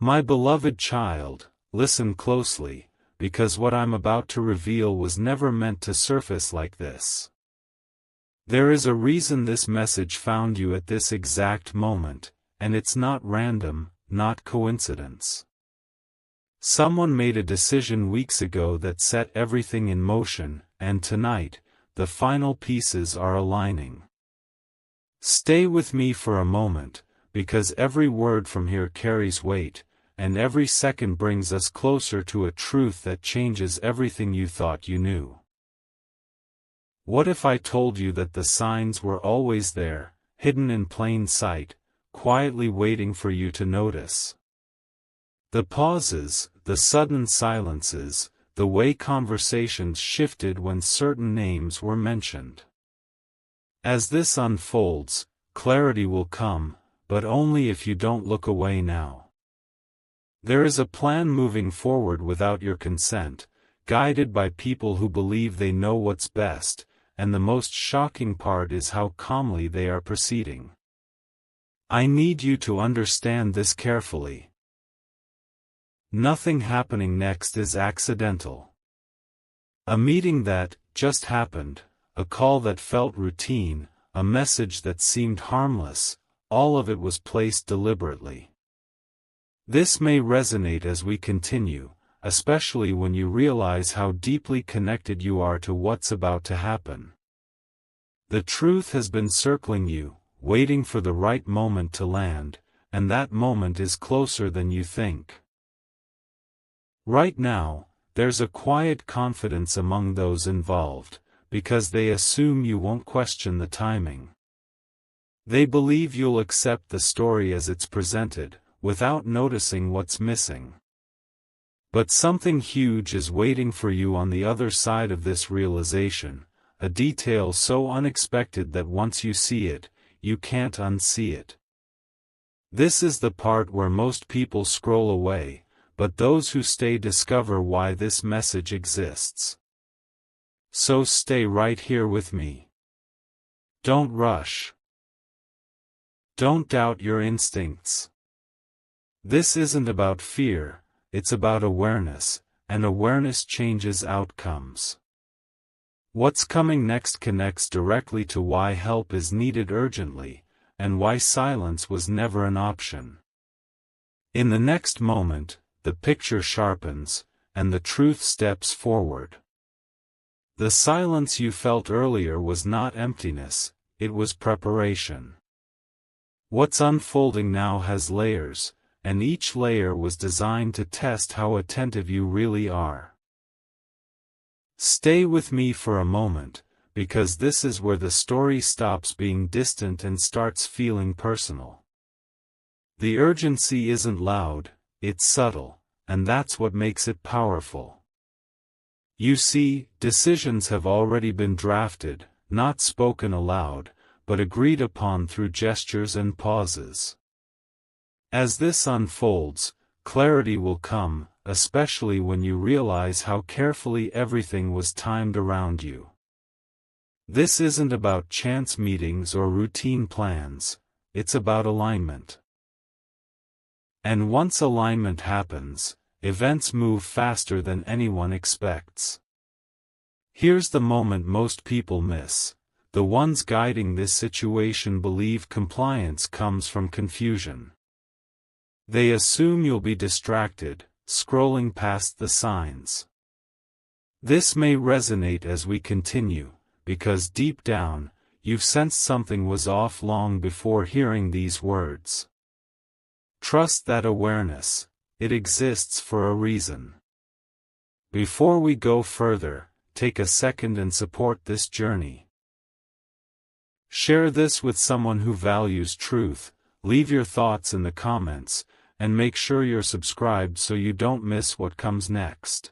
My beloved child, listen closely, because what I'm about to reveal was never meant to surface like this. There is a reason this message found you at this exact moment, and it's not random, not coincidence. Someone made a decision weeks ago that set everything in motion, and tonight, the final pieces are aligning. Stay with me for a moment, because every word from here carries weight, and every second brings us closer to a truth that changes everything you thought you knew. What if I told you that the signs were always there, hidden in plain sight, quietly waiting for you to notice? The pauses, the sudden silences, the way conversations shifted when certain names were mentioned. As this unfolds, clarity will come, but only if you don't look away now. There is a plan moving forward without your consent, guided by people who believe they know what's best, and the most shocking part is how calmly they are proceeding. I need you to understand this carefully. Nothing happening next is accidental. A meeting that just happened, a call that felt routine, a message that seemed harmless, all of it was placed deliberately. This may resonate as we continue, especially when you realize how deeply connected you are to what's about to happen. The truth has been circling you, waiting for the right moment to land, and that moment is closer than you think. Right now, there's a quiet confidence among those involved, because they assume you won't question the timing. They believe you'll accept the story as it's presented, without noticing what's missing. But something huge is waiting for you on the other side of this realization, a detail so unexpected that once you see it, you can't unsee it. This is the part where most people scroll away, but those who stay discover why this message exists. So stay right here with me. Don't rush. Don't doubt your instincts. This isn't about fear, it's about awareness, and awareness changes outcomes. What's coming next connects directly to why help is needed urgently, and why silence was never an option. In the next moment, the picture sharpens, and the truth steps forward. The silence you felt earlier was not emptiness, it was preparation. What's unfolding now has layers, and each layer was designed to test how attentive you really are. Stay with me for a moment, because this is where the story stops being distant and starts feeling personal. The urgency isn't loud, it's subtle, and that's what makes it powerful. You see, decisions have already been drafted, not spoken aloud, but agreed upon through gestures and pauses. As this unfolds, clarity will come, especially when you realize how carefully everything was timed around you. This isn't about chance meetings or routine plans, it's about alignment. And once alignment happens, events move faster than anyone expects. Here's the moment most people miss. The ones guiding this situation believe compliance comes from confusion. They assume you'll be distracted, scrolling past the signs. This may resonate as we continue, because deep down, you've sensed something was off long before hearing these words. Trust that awareness, it exists for a reason. Before we go further, take a second and support this journey. Share this with someone who values truth, leave your thoughts in the comments, and make sure you're subscribed so you don't miss what comes next.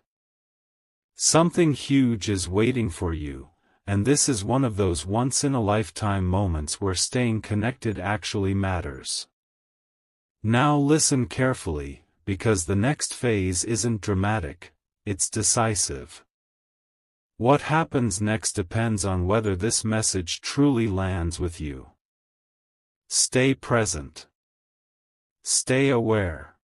Something huge is waiting for you, and this is one of those once-in-a-lifetime moments where staying connected actually matters. Now listen carefully, because the next phase isn't dramatic, it's decisive. What happens next depends on whether this message truly lands with you. Stay present. Stay aware.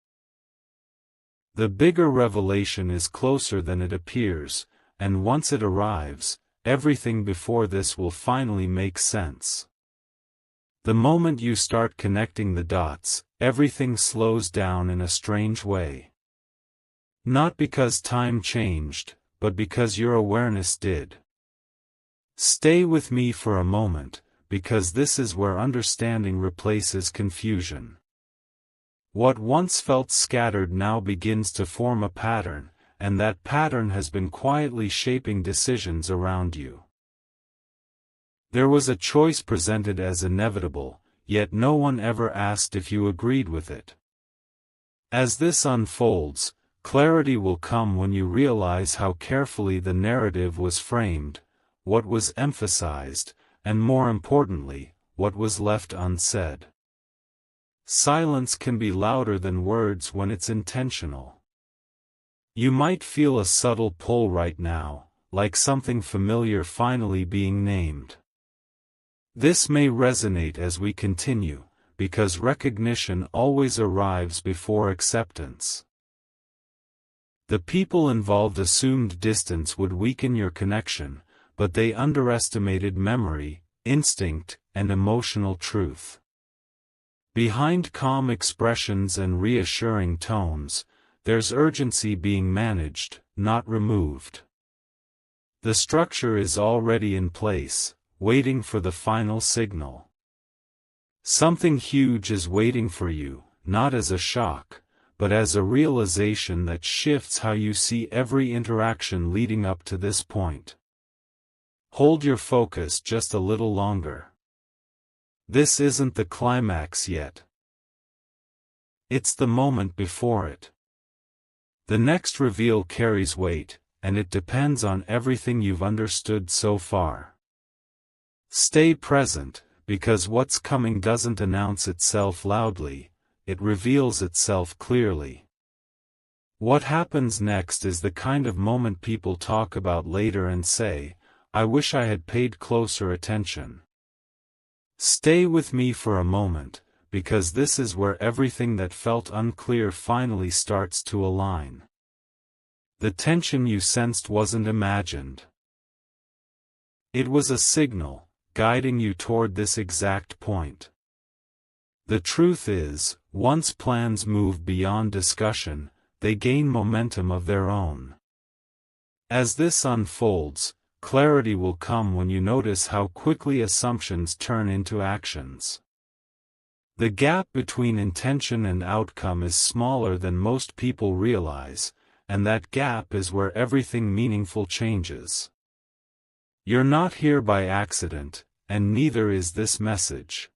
The bigger revelation is closer than it appears, and once it arrives, everything before this will finally make sense. The moment you start connecting the dots, everything slows down in a strange way. Not because time changed, but because your awareness did. Stay with me for a moment, because this is where understanding replaces confusion. What once felt scattered now begins to form a pattern, and that pattern has been quietly shaping decisions around you. There was a choice presented as inevitable, yet no one ever asked if you agreed with it. As this unfolds, clarity will come when you realize how carefully the narrative was framed, what was emphasized, and more importantly, what was left unsaid. Silence can be louder than words when it's intentional. You might feel a subtle pull right now, like something familiar finally being named. This may resonate as we continue, because recognition always arrives before acceptance. The people involved assumed distance would weaken your connection, but they underestimated memory, instinct, and emotional truth. Behind calm expressions and reassuring tones, there's urgency being managed, not removed. The structure is already in place, waiting for the final signal. Something huge is waiting for you, not as a shock, but as a realization that shifts how you see every interaction leading up to this point. Hold your focus just a little longer. This isn't the climax yet. It's the moment before it. The next reveal carries weight, and it depends on everything you've understood so far. Stay present, because what's coming doesn't announce itself loudly, it reveals itself clearly. What happens next is the kind of moment people talk about later and say, "I wish I had paid closer attention." Stay with me for a moment, because this is where everything that felt unclear finally starts to align. The tension you sensed wasn't imagined. It was a signal, guiding you toward this exact point. The truth is, once plans move beyond discussion, they gain momentum of their own. As this unfolds, clarity will come when you notice how quickly assumptions turn into actions. The gap between intention and outcome is smaller than most people realize, and that gap is where everything meaningful changes. You're not here by accident, and neither is this message.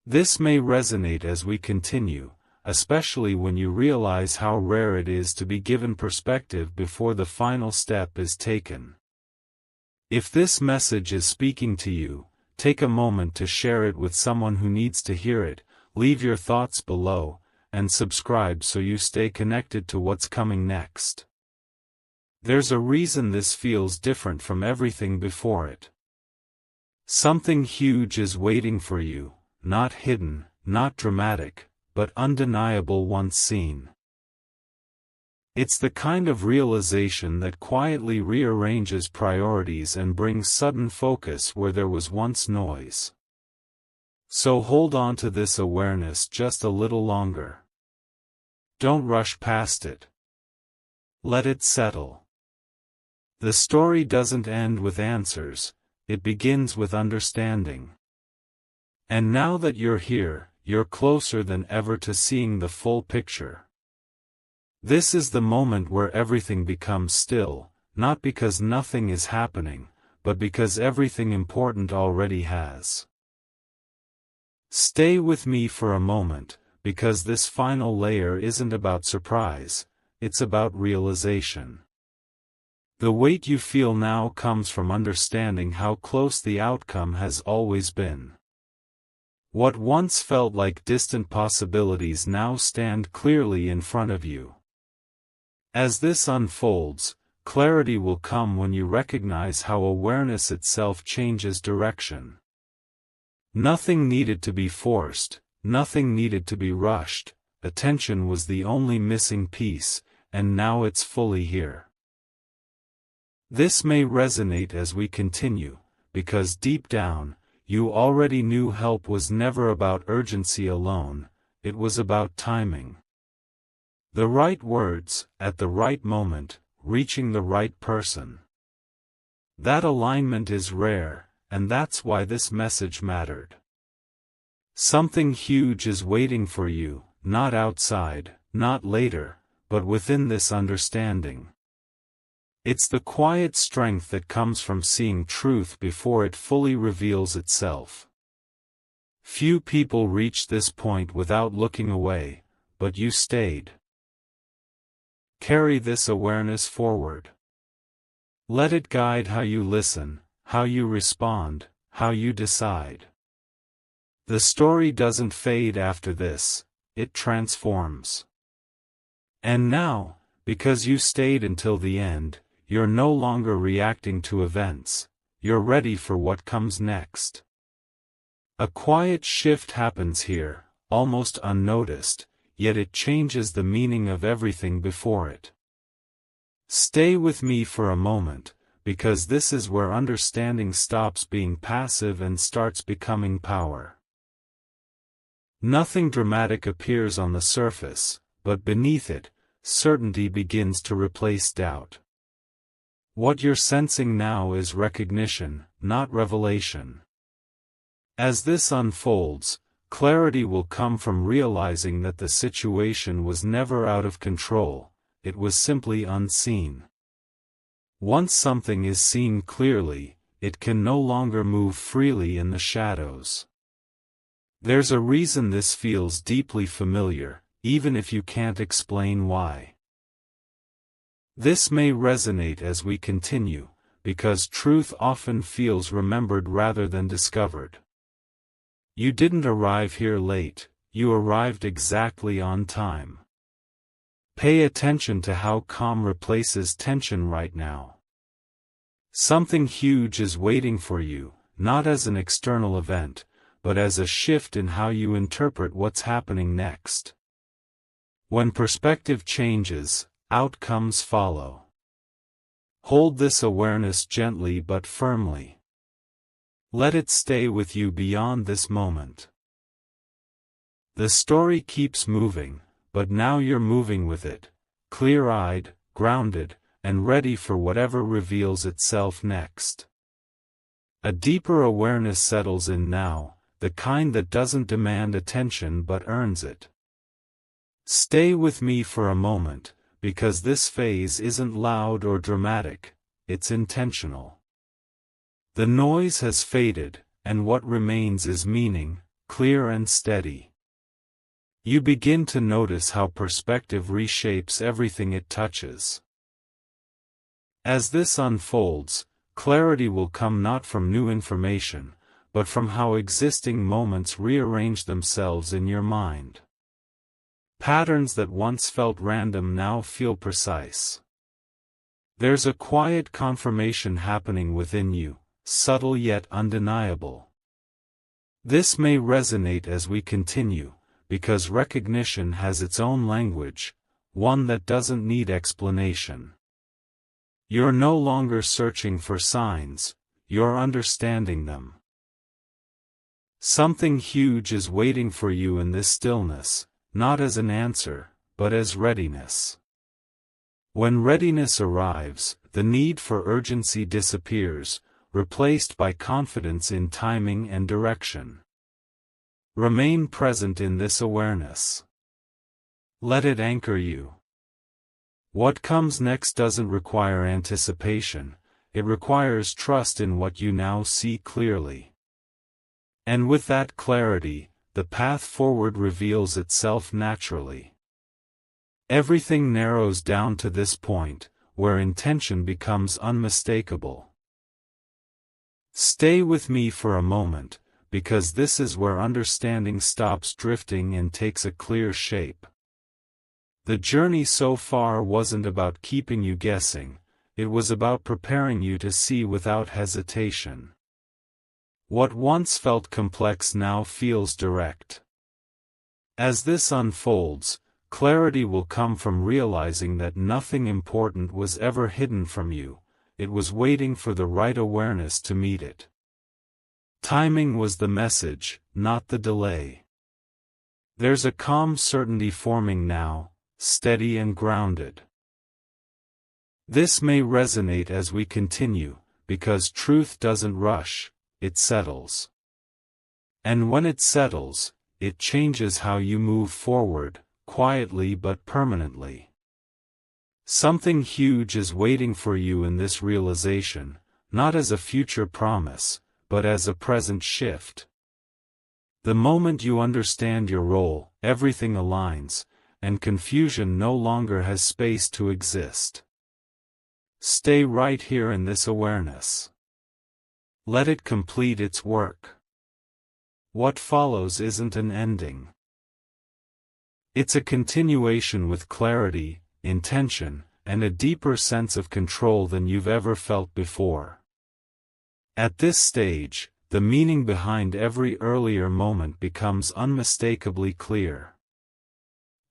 This may resonate as we continue, especially when you realize how rare it is to be given perspective before the final step is taken. If this message is speaking to you, take a moment to share it with someone who needs to hear it, leave your thoughts below, and subscribe so you stay connected to what's coming next. There's a reason this feels different from everything before it. Something huge is waiting for you, not hidden, not dramatic, but undeniable once seen. It's the kind of realization that quietly rearranges priorities and brings sudden focus where there was once noise. So hold on to this awareness just a little longer. Don't rush past it. Let it settle. The story doesn't end with answers, it begins with understanding. And now that you're here, you're closer than ever to seeing the full picture. This is the moment where everything becomes still, not because nothing is happening, but because everything important already has. Stay with me for a moment, because this final layer isn't about surprise, it's about realization. The weight you feel now comes from understanding how close the outcome has always been. What once felt like distant possibilities now stand clearly in front of you. As this unfolds, clarity will come when you recognize how awareness itself changes direction. Nothing needed to be forced, nothing needed to be rushed, attention was the only missing piece, and now it's fully here. This may resonate as we continue, because deep down, you already knew help was never about urgency alone, it was about timing. The right words, at the right moment, reaching the right person. That alignment is rare, and that's why this message mattered. Something huge is waiting for you, not outside, not later, but within this understanding. It's the quiet strength that comes from seeing truth before it fully reveals itself. Few people reach this point without looking away, but you stayed. Carry this awareness forward. Let it guide how you listen, how you respond, how you decide. The story doesn't fade after this, it transforms. And now, because you stayed until the end, you're no longer reacting to events, you're ready for what comes next. A quiet shift happens here, almost unnoticed, yet it changes the meaning of everything before it. Stay with me for a moment, because this is where understanding stops being passive and starts becoming power. Nothing dramatic appears on the surface, but beneath it, certainty begins to replace doubt. What you're sensing now is recognition, not revelation. As this unfolds, clarity will come from realizing that the situation was never out of control, it was simply unseen. Once something is seen clearly, it can no longer move freely in the shadows. There's a reason this feels deeply familiar, even if you can't explain why. This may resonate as we continue, because truth often feels remembered rather than discovered. You didn't arrive here late, you arrived exactly on time. Pay attention to how calm replaces tension right now. Something huge is waiting for you, not as an external event, but as a shift in how you interpret what's happening next. When perspective changes, outcomes follow. Hold this awareness gently but firmly. Let it stay with you beyond this moment. The story keeps moving, but now you're moving with it, clear-eyed, grounded, and ready for whatever reveals itself next. A deeper awareness settles in now, the kind that doesn't demand attention but earns it. Stay with me for a moment, because this phase isn't loud or dramatic, it's intentional. The noise has faded, and what remains is meaning, clear and steady. You begin to notice how perspective reshapes everything it touches. As this unfolds, clarity will come not from new information, but from how existing moments rearrange themselves in your mind. Patterns that once felt random now feel precise. There's a quiet confirmation happening within you, subtle yet undeniable. This may resonate as we continue, because recognition has its own language, one that doesn't need explanation. You're no longer searching for signs, you're understanding them. Something huge is waiting for you in this stillness, not as an answer, but as readiness. When readiness arrives, the need for urgency disappears, replaced by confidence in timing and direction. Remain present in this awareness. Let it anchor you. What comes next doesn't require anticipation, it requires trust in what you now see clearly. And with that clarity, the path forward reveals itself naturally. Everything narrows down to this point, where intention becomes unmistakable. Stay with me for a moment, because this is where understanding stops drifting and takes a clear shape. The journey so far wasn't about keeping you guessing, it was about preparing you to see without hesitation. What once felt complex now feels direct. As this unfolds, clarity will come from realizing that nothing important was ever hidden from you, it was waiting for the right awareness to meet it. Timing was the message, not the delay. There's a calm certainty forming now, steady and grounded. This may resonate as we continue, because truth doesn't rush, it settles. And when it settles, it changes how you move forward, quietly but permanently. Something huge is waiting for you in this realization, not as a future promise, but as a present shift. The moment you understand your role, everything aligns, and confusion no longer has space to exist. Stay right here in this awareness. Let it complete its work. What follows isn't an ending. It's a continuation with clarity, intention, and a deeper sense of control than you've ever felt before. At this stage, the meaning behind every earlier moment becomes unmistakably clear.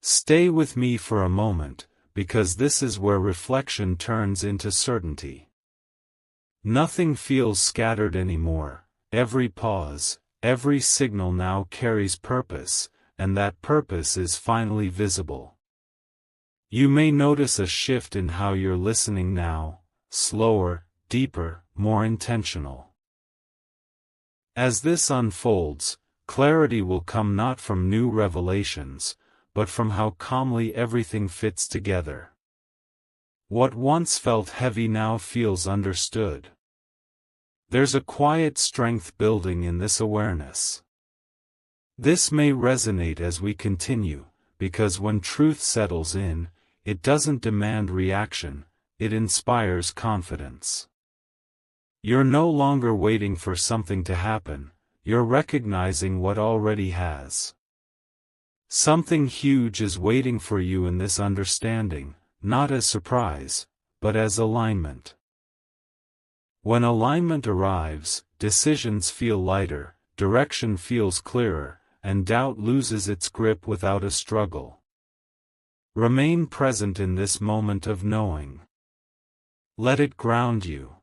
Stay with me for a moment, because this is where reflection turns into certainty. Nothing feels scattered anymore, every pause, every signal now carries purpose, and that purpose is finally visible. You may notice a shift in how you're listening now, slower, deeper, more intentional. As this unfolds, clarity will come not from new revelations, but from how calmly everything fits together. What once felt heavy now feels understood. There's a quiet strength building in this awareness. This may resonate as we continue, because when truth settles in, it doesn't demand reaction, it inspires confidence. You're no longer waiting for something to happen, you're recognizing what already has. Something huge is waiting for you in this understanding, not as surprise, but as alignment. When alignment arrives, decisions feel lighter, direction feels clearer, and doubt loses its grip without a struggle. Remain present in this moment of knowing. Let it ground you.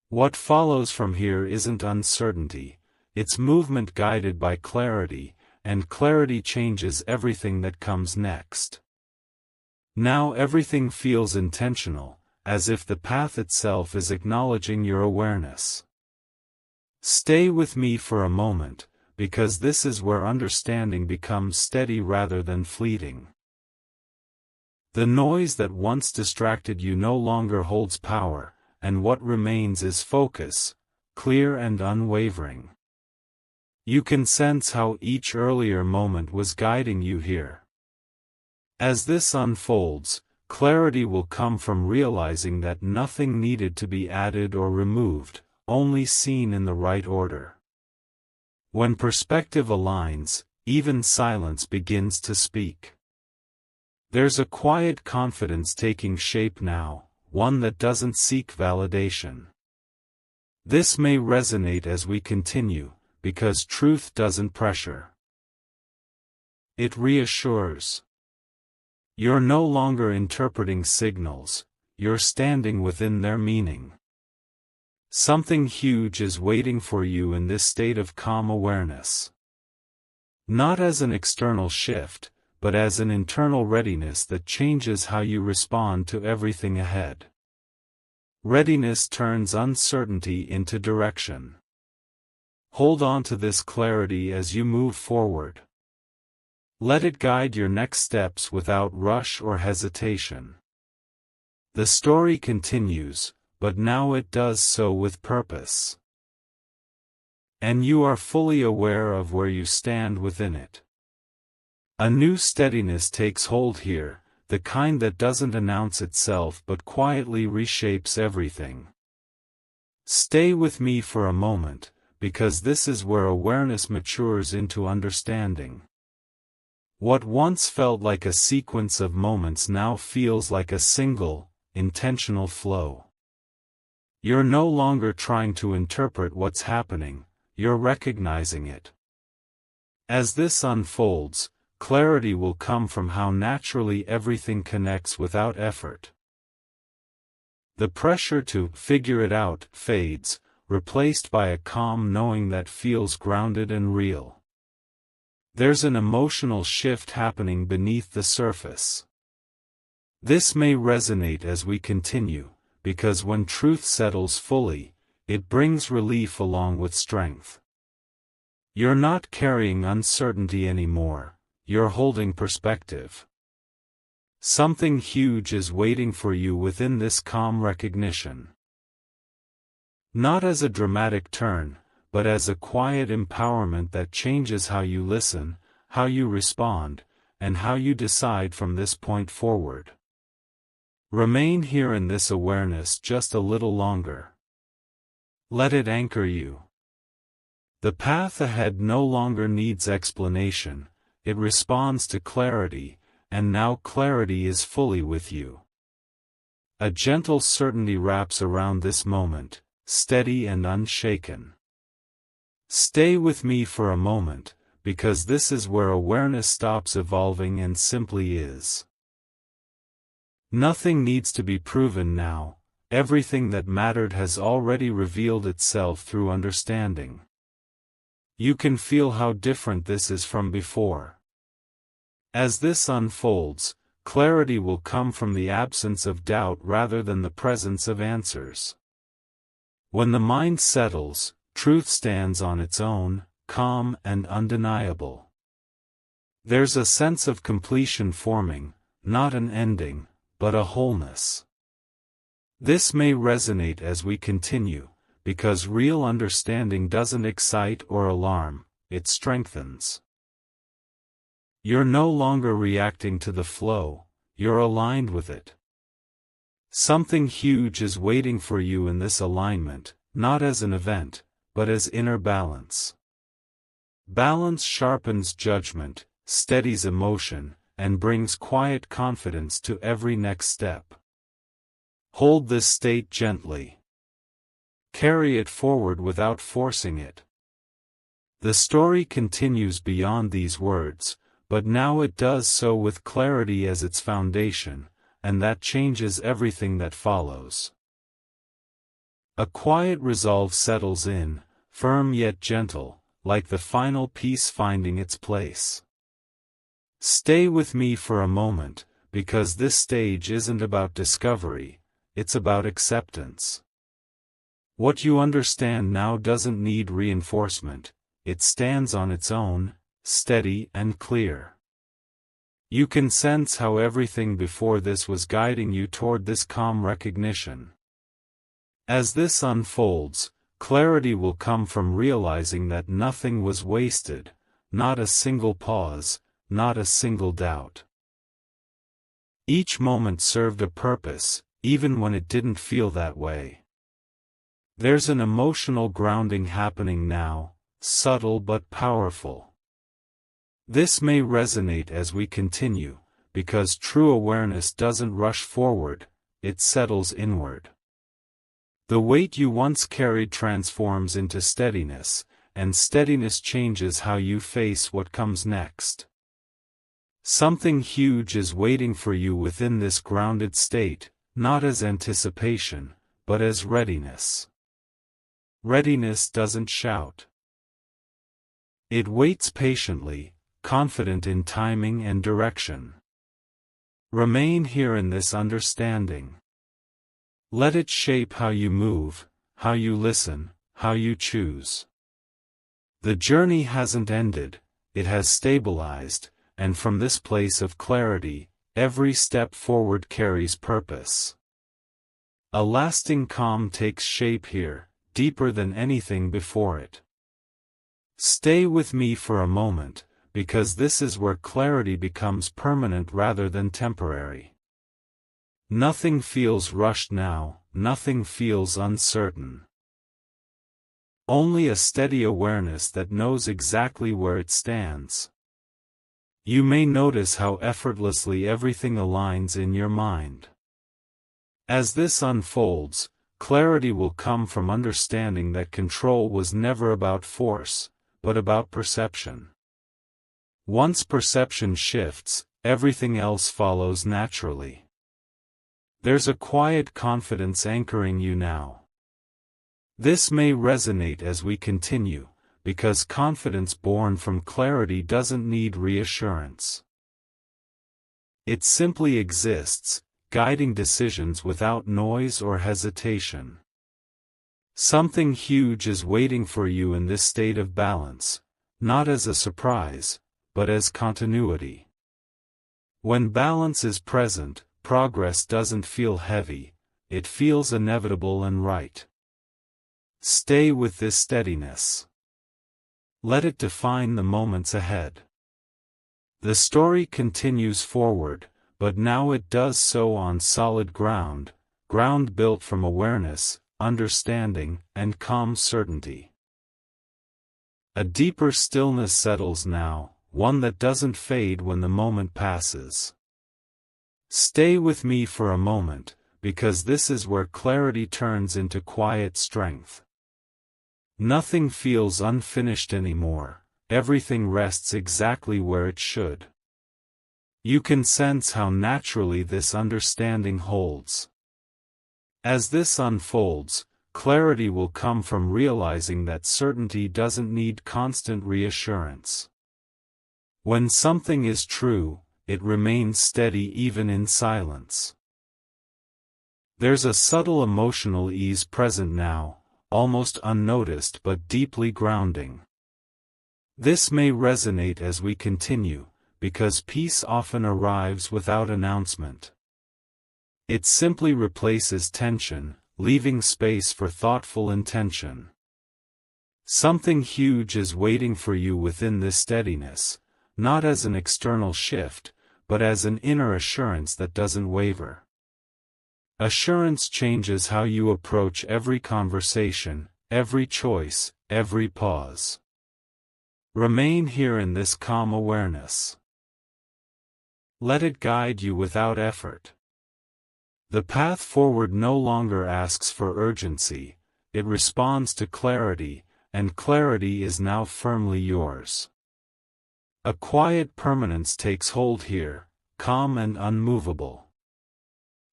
What follows from here isn't uncertainty, it's movement guided by clarity, and clarity changes everything that comes next. Now everything feels intentional, as if the path itself is acknowledging your awareness. Stay with me for a moment, because this is where understanding becomes steady rather than fleeting. The noise that once distracted you no longer holds power, and what remains is focus, clear and unwavering. You can sense how each earlier moment was guiding you here. As this unfolds, clarity will come from realizing that nothing needed to be added or removed, only seen in the right order. When perspective aligns, even silence begins to speak. There's a quiet confidence taking shape now, one that doesn't seek validation. This may resonate as we continue, because truth doesn't pressure. It reassures. You're no longer interpreting signals, you're standing within their meaning. Something huge is waiting for you in this state of calm awareness. Not as an external shift, but as an internal readiness that changes how you respond to everything ahead. Readiness turns uncertainty into direction. Hold on to this clarity as you move forward. Let it guide your next steps without rush or hesitation. The story continues, but now it does so with purpose. And you are fully aware of where you stand within it. A new steadiness takes hold here, the kind that doesn't announce itself but quietly reshapes everything. Stay with me for a moment, because this is where awareness matures into understanding. What once felt like a sequence of moments now feels like a single, intentional flow. You're no longer trying to interpret what's happening, you're recognizing it. As this unfolds, clarity will come from how naturally everything connects without effort. The pressure to figure it out fades, replaced by a calm knowing that feels grounded and real. There's an emotional shift happening beneath the surface. This may resonate as we continue, because when truth settles fully, it brings relief along with strength. You're not carrying uncertainty anymore, you're holding perspective. Something huge is waiting for you within this calm recognition. Not as a dramatic turn, but as a quiet empowerment that changes how you listen, how you respond, and how you decide from this point forward. Remain here in this awareness just a little longer. Let it anchor you. The path ahead no longer needs explanation, it responds to clarity, and now clarity is fully with you. A gentle certainty wraps around this moment, steady and unshaken. Stay with me for a moment, because this is where awareness stops evolving and simply is. Nothing needs to be proven now, everything that mattered has already revealed itself through understanding. You can feel how different this is from before. As this unfolds, clarity will come from the absence of doubt rather than the presence of answers. When the mind settles, truth stands on its own, calm and undeniable. There's a sense of completion forming, not an ending, but a wholeness. This may resonate as we continue, because real understanding doesn't excite or alarm, it strengthens. You're no longer reacting to the flow, you're aligned with it. Something huge is waiting for you in this alignment, not as an event, but as inner balance. Balance sharpens judgment, steadies emotion, and brings quiet confidence to every next step. Hold this state gently. Carry it forward without forcing it. The story continues beyond these words, but now it does so with clarity as its foundation, and that changes everything that follows. A quiet resolve settles in, firm yet gentle, like the final piece finding its place. Stay with me for a moment, because this stage isn't about discovery, it's about acceptance. What you understand now doesn't need reinforcement, it stands on its own, steady and clear. You can sense how everything before this was guiding you toward this calm recognition. As this unfolds, clarity will come from realizing that nothing was wasted, not a single pause, not a single doubt. Each moment served a purpose, even when it didn't feel that way. There's an emotional grounding happening now, subtle but powerful. This may resonate as we continue, because true awareness doesn't rush forward, it settles inward. The weight you once carried transforms into steadiness, and steadiness changes how you face what comes next. Something huge is waiting for you within this grounded state, not as anticipation, but as readiness. Readiness doesn't shout. It waits patiently, confident in timing and direction. Remain here in this understanding. Let it shape how you move, how you listen, how you choose. The journey hasn't ended, it has stabilized, and from this place of clarity, every step forward carries purpose. A lasting calm takes shape here, deeper than anything before it. Stay with me for a moment, because this is where clarity becomes permanent rather than temporary. Nothing feels rushed now, nothing feels uncertain. Only a steady awareness that knows exactly where it stands. You may notice how effortlessly everything aligns in your mind. As this unfolds, clarity will come from understanding that control was never about force, but about perception. Once perception shifts, everything else follows naturally. There's a quiet confidence anchoring you now. This may resonate as we continue, because confidence born from clarity doesn't need reassurance. It simply exists, guiding decisions without noise or hesitation. Something huge is waiting for you in this state of balance, not as a surprise, but as continuity. When balance is present, progress doesn't feel heavy, it feels inevitable and right. Stay with this steadiness. Let it define the moments ahead. The story continues forward, but now it does so on solid ground built from awareness, understanding, and calm certainty. A deeper stillness settles now, one that doesn't fade when the moment passes. Stay with me for a moment, because this is where clarity turns into quiet strength. Nothing feels unfinished anymore, everything rests exactly where it should. You can sense how naturally this understanding holds. As this unfolds, clarity will come from realizing that certainty doesn't need constant reassurance. When something is true, it remains steady even in silence. There's a subtle emotional ease present now, almost unnoticed but deeply grounding. This may resonate as we continue, because peace often arrives without announcement. It simply replaces tension, leaving space for thoughtful intention. Something huge is waiting for you within this steadiness, not as an external shift, but as an inner assurance that doesn't waver. Assurance changes how you approach every conversation, every choice, every pause. Remain here in this calm awareness. Let it guide you without effort. The path forward no longer asks for urgency, it responds to clarity, and clarity is now firmly yours. A quiet permanence takes hold here, calm and unmovable.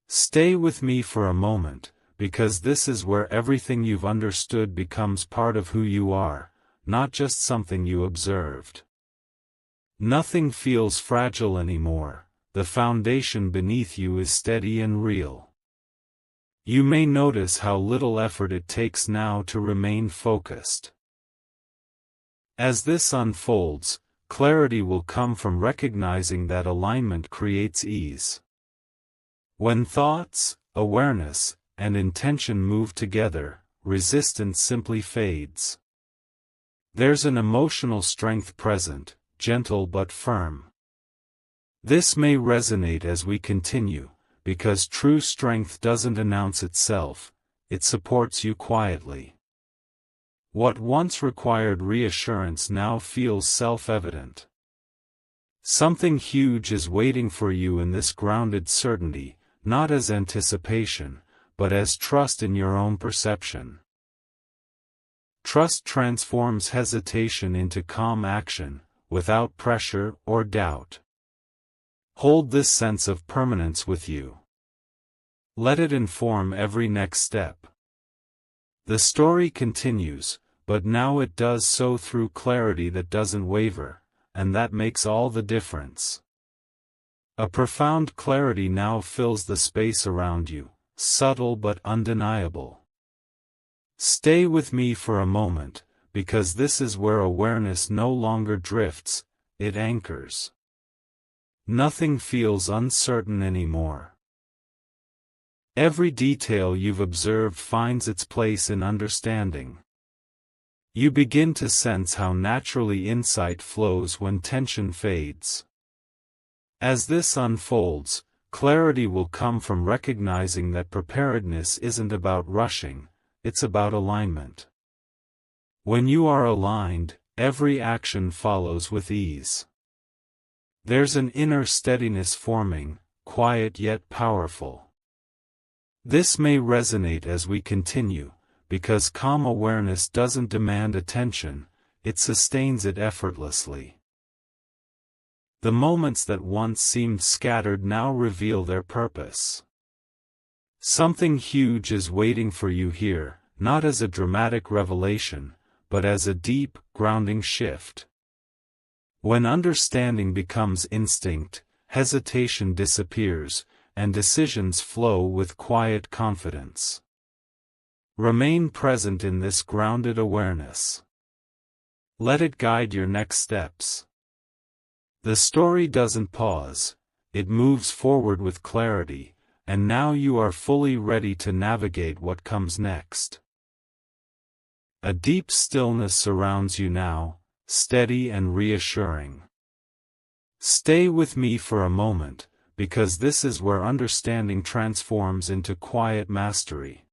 Stay with me for a moment, because this is where everything you've understood becomes part of who you are, not just something you observed. Nothing feels fragile anymore, the foundation beneath you is steady and real. You may notice how little effort it takes now to remain focused. As this unfolds, clarity will come from recognizing that alignment creates ease. When thoughts, awareness, and intention move together, resistance simply fades. There's an emotional strength present, gentle but firm. This may resonate as we continue, because true strength doesn't announce itself, it supports you quietly. What once required reassurance now feels self-evident. Something huge is waiting for you in this grounded certainty, not as anticipation, but as trust in your own perception. Trust transforms hesitation into calm action, without pressure or doubt. Hold this sense of permanence with you. Let it inform every next step. The story continues, but now it does so through clarity that doesn't waver, and that makes all the difference. A profound clarity now fills the space around you, subtle but undeniable. Stay with me for a moment, because this is where awareness no longer drifts, it anchors. Nothing feels uncertain anymore. Every detail you've observed finds its place in understanding. You begin to sense how naturally insight flows when tension fades. As this unfolds, clarity will come from recognizing that preparedness isn't about rushing, it's about alignment. When you are aligned, every action follows with ease. There's an inner steadiness forming, quiet yet powerful. This may resonate as we continue, because calm awareness doesn't demand attention, it sustains it effortlessly. The moments that once seemed scattered now reveal their purpose. Something huge is waiting for you here, not as a dramatic revelation, but as a deep, grounding shift. When understanding becomes instinct, hesitation disappears, and decisions flow with quiet confidence. Remain present in this grounded awareness. Let it guide your next steps. The story doesn't pause, it moves forward with clarity, and now you are fully ready to navigate what comes next. A deep stillness surrounds you now, steady and reassuring. Stay with me for a moment, because this is where understanding transforms into quiet mastery.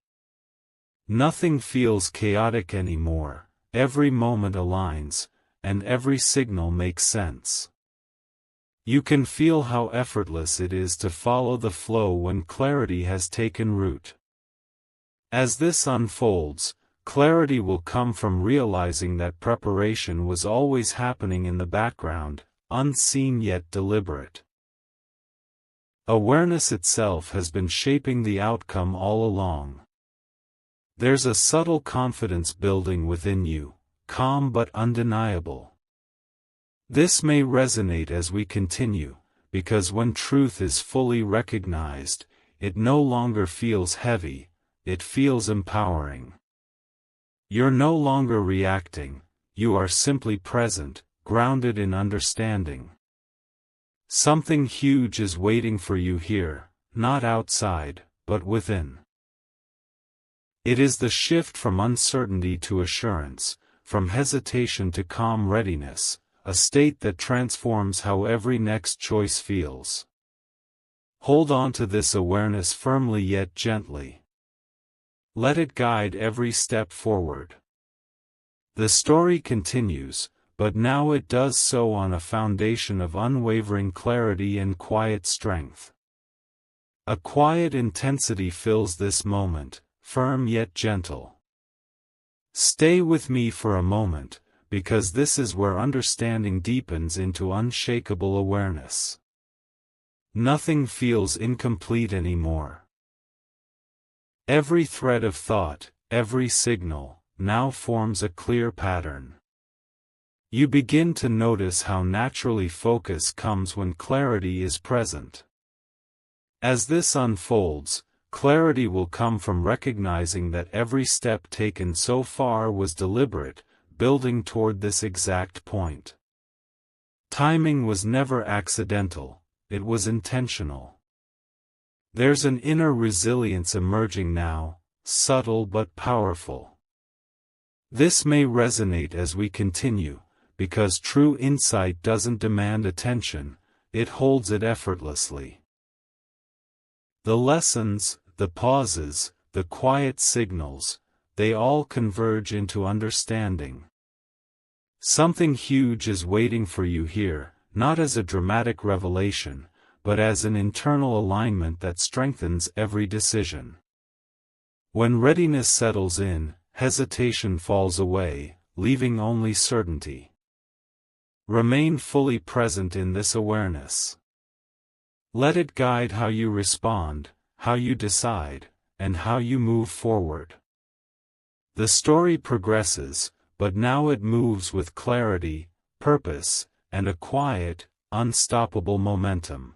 Nothing feels chaotic anymore, every moment aligns, and every signal makes sense. You can feel how effortless it is to follow the flow when clarity has taken root. As this unfolds, clarity will come from realizing that preparation was always happening in the background, unseen yet deliberate. Awareness itself has been shaping the outcome all along. There's a subtle confidence building within you, calm but undeniable. This may resonate as we continue, because when truth is fully recognized, it no longer feels heavy, it feels empowering. You're no longer reacting, you are simply present, grounded in understanding. Something huge is waiting for you here, not outside, but within. It is the shift from uncertainty to assurance, from hesitation to calm readiness, a state that transforms how every next choice feels. Hold on to this awareness firmly yet gently. Let it guide every step forward. The story continues, but now it does so on a foundation of unwavering clarity and quiet strength. A quiet intensity fills this moment, firm yet gentle. Stay with me for a moment, because this is where understanding deepens into unshakable awareness. Nothing feels incomplete anymore. Every thread of thought, every signal, now forms a clear pattern. You begin to notice how naturally focus comes when clarity is present. As this unfolds, clarity will come from recognizing that every step taken so far was deliberate, building toward this exact point. Timing was never accidental, it was intentional. There's an inner resilience emerging now, subtle but powerful. This may resonate as we continue, because true insight doesn't demand attention, it holds it effortlessly. The lessons, the pauses, the quiet signals, they all converge into understanding. Something huge is waiting for you here, not as a dramatic revelation, but as an internal alignment that strengthens every decision. When readiness settles in, hesitation falls away, leaving only certainty. Remain fully present in this awareness. Let it guide how you respond, how you decide, and how you move forward. The story progresses, but now it moves with clarity, purpose, and a quiet, unstoppable momentum.